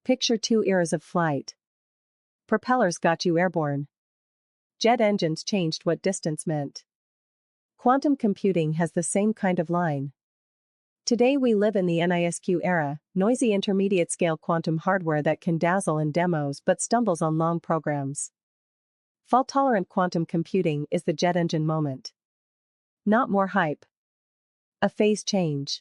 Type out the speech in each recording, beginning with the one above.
Picture 2 eras of flight. Propellers got you airborne. Jet engines changed what distance meant. Quantum computing has the same kind of line. Today we live in the NISQ era, noisy intermediate-scale quantum hardware that can dazzle in demos but stumbles on long programs. Fault-tolerant quantum computing is the jet engine moment. Not more hype. A phase change.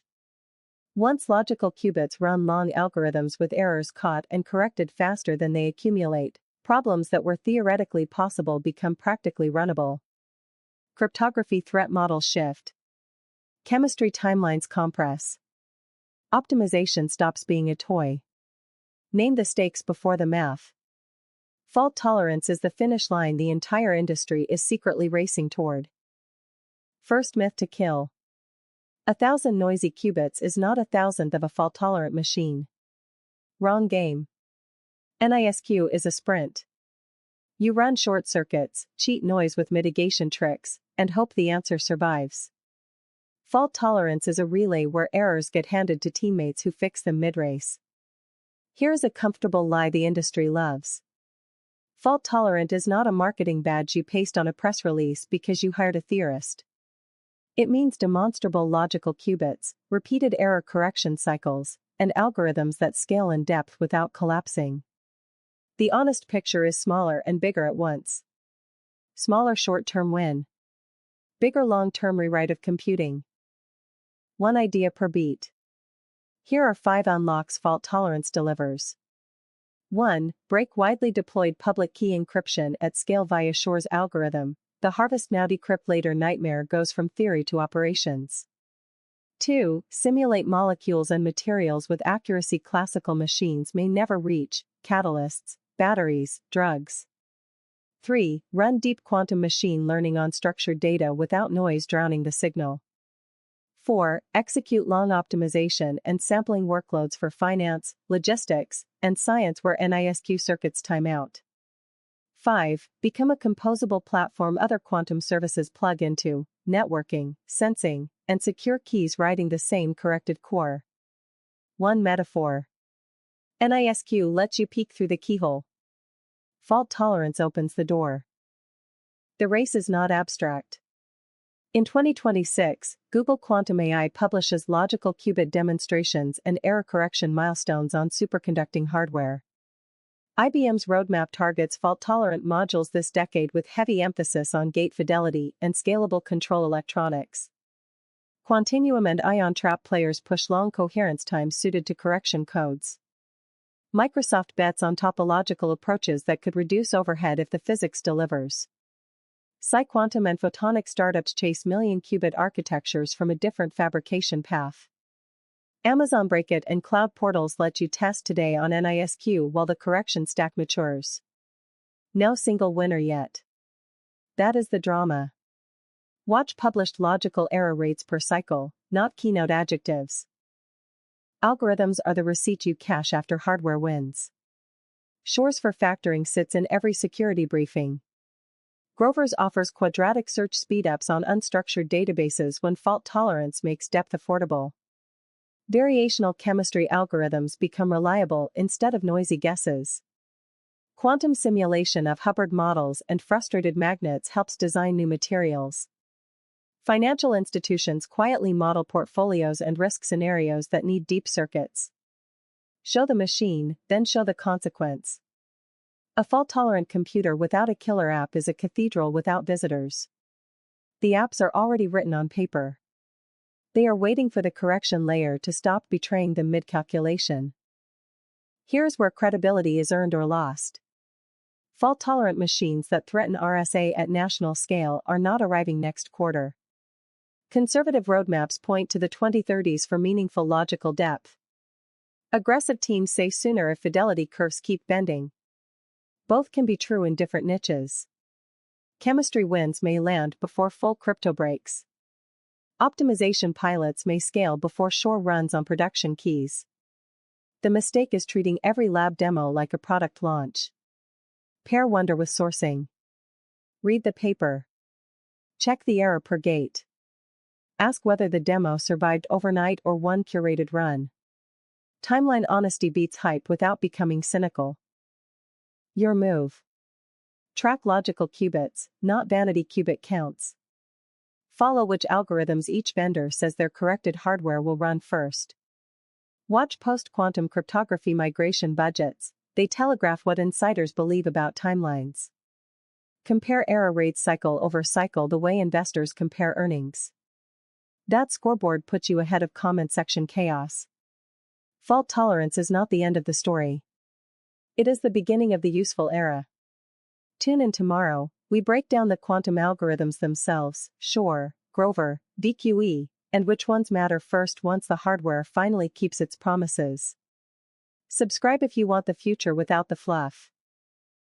Once logical qubits run long algorithms with errors caught and corrected faster than they accumulate, problems that were theoretically possible become practically runnable. Cryptography threat models shift. Chemistry timelines compress. Optimization stops being a toy. Name the stakes before the math. Fault tolerance is the finish line the entire industry is secretly racing toward. First myth to kill. 1,000 noisy qubits is not 1,000th of a fault-tolerant machine. Wrong game. NISQ is a sprint. You run short circuits, cheat noise with mitigation tricks, and hope the answer survives. Fault tolerance is a relay where errors get handed to teammates who fix them mid-race. Here's a comfortable lie the industry loves. Fault-tolerant is not a marketing badge you paste on a press release because you hired a theorist. It means demonstrable logical qubits, repeated error correction cycles, and algorithms that scale in depth without collapsing. The honest picture is smaller and bigger at once. Smaller short-term win. Bigger long-term rewrite of computing. One idea per beat. Here are 5 unlocks fault tolerance delivers. 1. Break widely deployed public key encryption at scale via Shor's algorithm. The harvest now decrypt later nightmare goes from theory to operations. 2. Simulate molecules and materials with accuracy classical machines may never reach, catalysts, batteries, drugs. 3. Run deep quantum machine learning on structured data without noise drowning the signal. 4. Execute long optimization and sampling workloads for finance, logistics, and science where NISQ circuits time out. 5. Become a composable platform other quantum services plug into, networking, sensing, and secure keys riding the same corrected core. 1 metaphor. NISQ lets you peek through the keyhole. Fault tolerance opens the door. The race is not abstract. In 2026, Google Quantum AI publishes logical qubit demonstrations and error correction milestones on superconducting hardware. IBM's roadmap targets fault-tolerant modules this decade with heavy emphasis on gate fidelity and scalable control electronics. Quantinuum and ion trap players push long coherence times suited to correction codes. Microsoft bets on topological approaches that could reduce overhead if the physics delivers. Psi-quantum and photonic startups chase million-qubit architectures from a different fabrication path. Amazon Breakit and Cloud Portals let you test today on NISQ while the correction stack matures. No single winner yet. That is the drama. Watch published logical error rates per cycle, not keynote adjectives. Algorithms are the receipt you cash after hardware wins. Shor's for factoring sits in every security briefing. Grover's offers quadratic search speedups on unstructured databases when fault tolerance makes depth affordable. Variational chemistry algorithms become reliable instead of noisy guesses. Quantum simulation of Hubbard models and frustrated magnets helps design new materials. Financial institutions quietly model portfolios and risk scenarios that need deep circuits. Show the machine, then show the consequence. A fault-tolerant computer without a killer app is a cathedral without visitors. The apps are already written on paper. They are waiting for the correction layer to stop betraying them mid-calculation. Here's where credibility is earned or lost. Fault-tolerant machines that threaten RSA at national scale are not arriving next quarter. Conservative roadmaps point to the 2030s for meaningful logical depth. Aggressive teams say sooner if fidelity curves keep bending. Both can be true in different niches. Chemistry wins may land before full crypto breaks. Optimization pilots may scale before Shor runs on production keys. The mistake is treating every lab demo like a product launch. Pair wonder with sourcing. Read the paper. Check the error per gate. Ask whether the demo survived overnight or one curated run. Timeline honesty beats hype without becoming cynical. Your move. Track logical qubits, not vanity qubit counts. Follow which algorithms each vendor says their corrected hardware will run first. Watch post-quantum cryptography migration budgets, they telegraph what insiders believe about timelines. Compare error rates cycle over cycle the way investors compare earnings. That scoreboard puts you ahead of comment section chaos. Fault tolerance is not the end of the story. It is the beginning of the useful era. Tune in tomorrow, we break down the quantum algorithms themselves, Shor, Grover, VQE, and which ones matter first once the hardware finally keeps its promises. Subscribe if you want the future without the fluff.